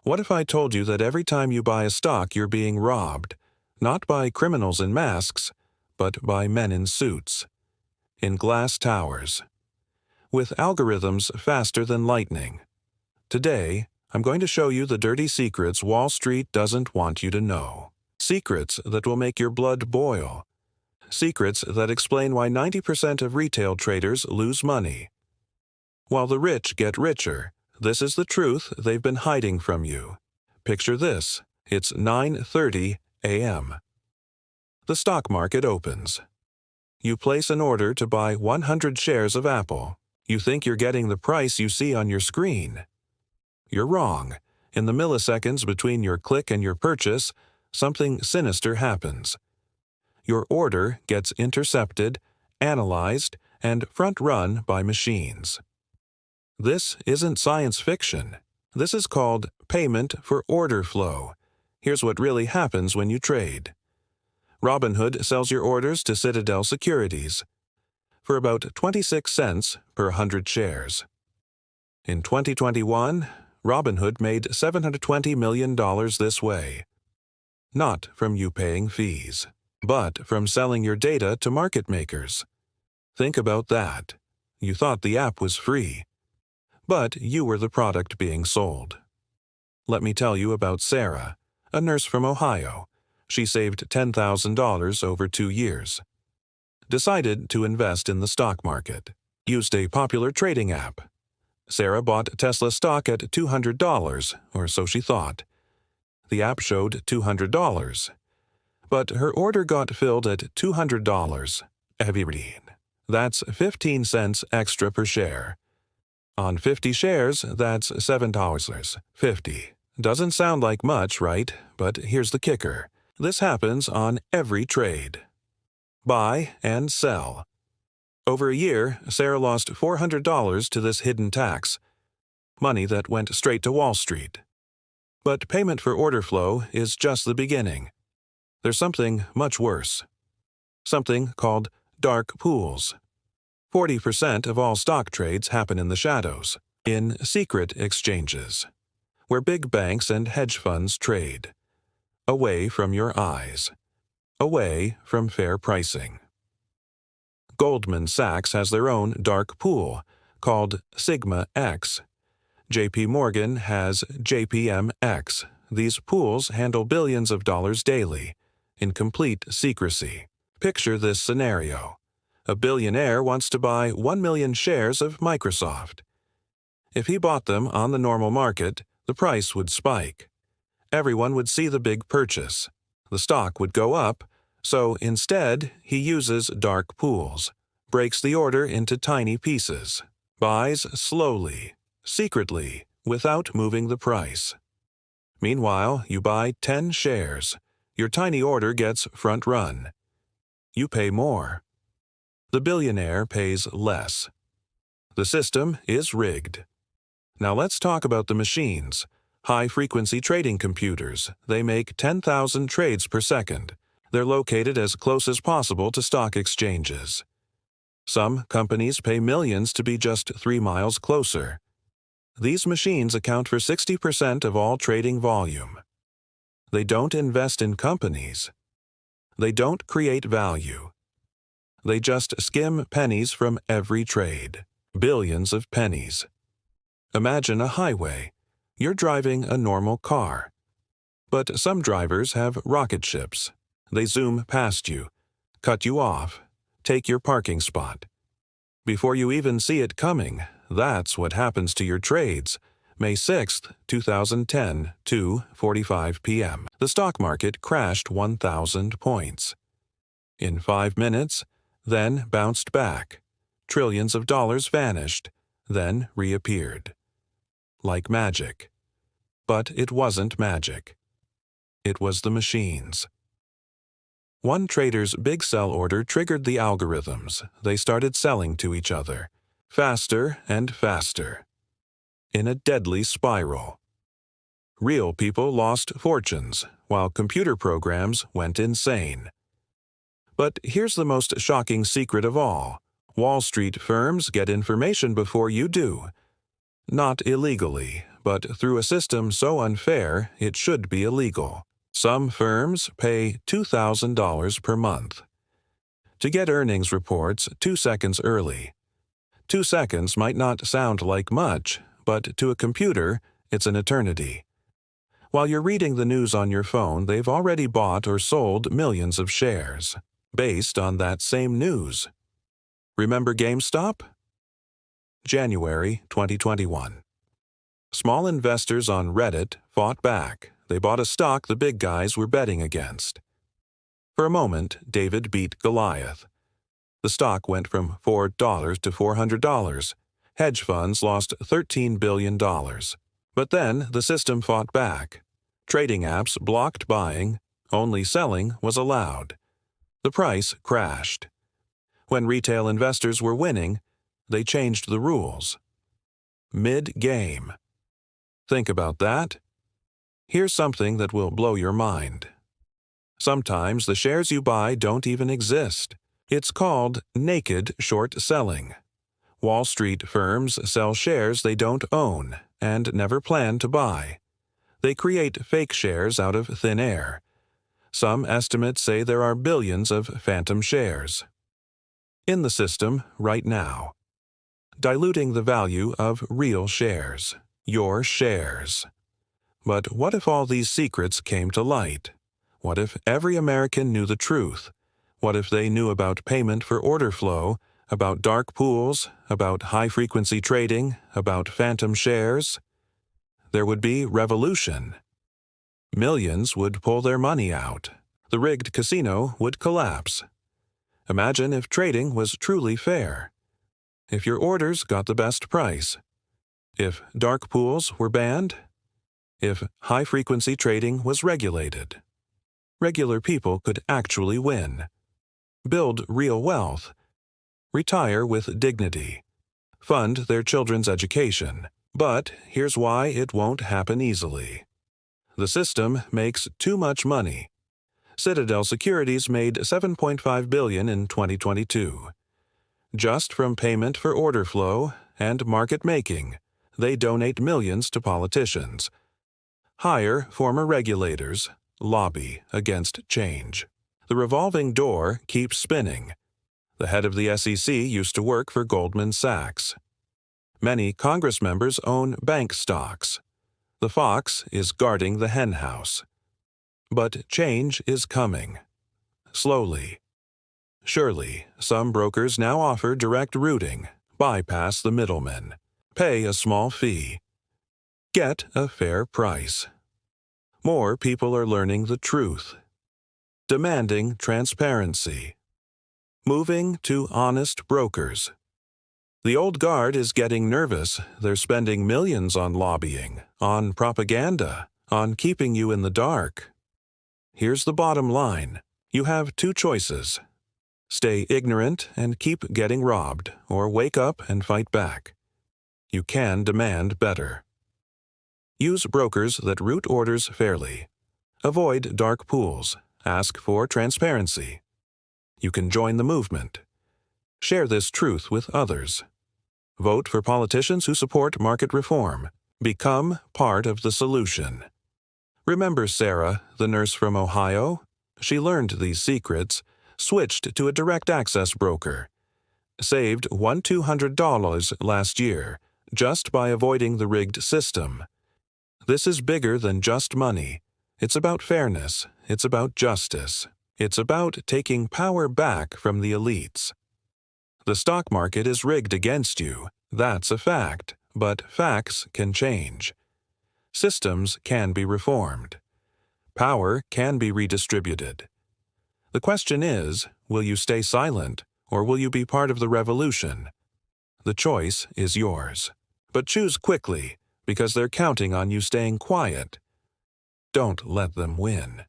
What if I told you that every time you buy a stock you're being robbed, not by criminals in masks, but by men in suits, in glass towers, with algorithms faster than lightning? Today, I'm going to show you the dirty secrets Wall Street doesn't want you to know. Secrets that will make your blood boil. Secrets that explain why 90% of retail traders lose money. While the rich get richer, this is the truth they've been hiding from you. Picture this. It's 9:30 a.m. The stock market opens. You place an order to buy 100 shares of Apple. You think you're getting the price you see on your screen. You're wrong. In the milliseconds between your click and your purchase, something sinister happens. Your order gets intercepted, analyzed, and front-run by machines. This isn't science fiction. This is called payment for order flow. Here's what really happens when you trade. Robinhood sells your orders to Citadel Securities for about 26 cents per 100 shares. In 2021, Robinhood made $720 million this way. Not from you paying fees, but from selling your data to market makers. Think about that. You thought the app was free, but you were the product being sold. Let me tell you about Sarah, a nurse from Ohio. She saved $10,000 over 2 years. Decided to invest in the stock market. Used a popular trading app. Sarah bought Tesla stock at $200, or so she thought. The app showed $200, but her order got filled at $200. That's 15 cents extra per share. On 50 shares, that's $7.50. Doesn't sound like much, right? But here's the kicker. This happens on every trade. Buy and sell. Over a year, Sarah lost $400 to this hidden tax, money that went straight to Wall Street. But payment for order flow is just the beginning. There's something much worse. Something called dark pools. 40% of all stock trades happen in the shadows, in secret exchanges, where big banks and hedge funds trade. Away from your eyes. Away from fair pricing. Goldman Sachs has their own dark pool, called Sigma X. JP Morgan has JPMX. These pools handle billions of dollars daily, in complete secrecy. Picture this scenario. A billionaire wants to buy 1 million shares of Microsoft. If he bought them on the normal market, the price would spike. Everyone would see the big purchase. The stock would go up, so instead he uses dark pools, breaks the order into tiny pieces, buys slowly, secretly, without moving the price. Meanwhile, you buy 10 shares. Your tiny order gets front run. You pay more. The billionaire pays less. The system is rigged. Now let's talk about the machines. High-frequency trading computers. They make 10,000 trades per second. They're located as close as possible to stock exchanges. Some companies pay millions to be just 3 miles closer. These machines account for 60% of all trading volume. They don't invest in companies. They don't create value. They just skim pennies from every trade. Billions of pennies. Imagine a highway. You're driving a normal car. But some drivers have rocket ships. They zoom past you, cut you off, take your parking spot. Before you even see it coming, that's what happens to your trades. May 6th, 2010, 2:45 p.m. The stock market crashed 1,000 points. In 5 minutes, then bounced back. Trillions of dollars vanished, then reappeared. Like magic. But it wasn't magic. It was the machines. One trader's big sell order triggered the algorithms. They started selling to each other, faster and faster, in a deadly spiral. Real people lost fortunes, while computer programs went insane. But here's the most shocking secret of all. Wall Street firms get information before you do. Not illegally, but through a system so unfair it should be illegal. Some firms pay $2,000 per month to get earnings reports 2 seconds early. 2 seconds might not sound like much, but to a computer, it's an eternity. While you're reading the news on your phone, they've already bought or sold millions of shares, based on that same news. Remember GameStop? January 2021. Small investors on Reddit fought back. They bought a stock the big guys were betting against. For a moment, David beat Goliath. The stock went from $4 to $400. Hedge funds lost $13 billion. But then the system fought back. Trading apps blocked buying. Only selling was allowed. The price crashed. When retail investors were winning, they changed the rules. Mid-game. Think about that. Here's something that will blow your mind. Sometimes the shares you buy don't even exist. It's called naked short selling. Wall Street firms sell shares they don't own and never plan to buy. They create fake shares out of thin air. Some estimates say there are billions of phantom shares in the system right now, diluting the value of real shares, your shares. But what if all these secrets came to light? What if every American knew the truth? What if they knew about payment for order flow, about dark pools, about high-frequency trading, about phantom shares? There would be revolution. Millions would pull their money out. The rigged casino would collapse. Imagine if trading was truly fair. If your orders got the best price. If dark pools were banned. If high-frequency trading was regulated. Regular people could actually win. Build real wealth. Retire with dignity. Fund their children's education. But here's why it won't happen easily. The system makes too much money. Citadel Securities made $7.5 billion in 2022. Just from payment for order flow and market making, they donate millions to politicians. Hire former regulators, lobby against change. The revolving door keeps spinning. The head of the SEC used to work for Goldman Sachs. Many Congress members own bank stocks. The fox is guarding the henhouse. But change is coming. Slowly. Surely, some brokers now offer direct routing, bypass the middlemen, pay a small fee, get a fair price. More people are learning the truth, demanding transparency, moving to honest brokers. The old guard is getting nervous. They're spending millions on lobbying, on propaganda, on keeping you in the dark. Here's the bottom line. You have two choices. Stay ignorant and keep getting robbed, or wake up and fight back. You can demand better. Use brokers that route orders fairly. Avoid dark pools. Ask for transparency. You can join the movement. Share this truth with others. Vote for politicians who support market reform. Become part of the solution. Remember Sarah, the nurse from Ohio? She learned these secrets, switched to a direct access broker, saved $200 last year just by avoiding the rigged system. This is bigger than just money. It's about fairness. It's about justice. It's about taking power back from the elites. The stock market is rigged against you. That's a fact. But facts can change. Systems can be reformed. Power can be redistributed. The question is, will you stay silent, or will you be part of the revolution? The choice is yours. But choose quickly, because they're counting on you staying quiet. Don't let them win.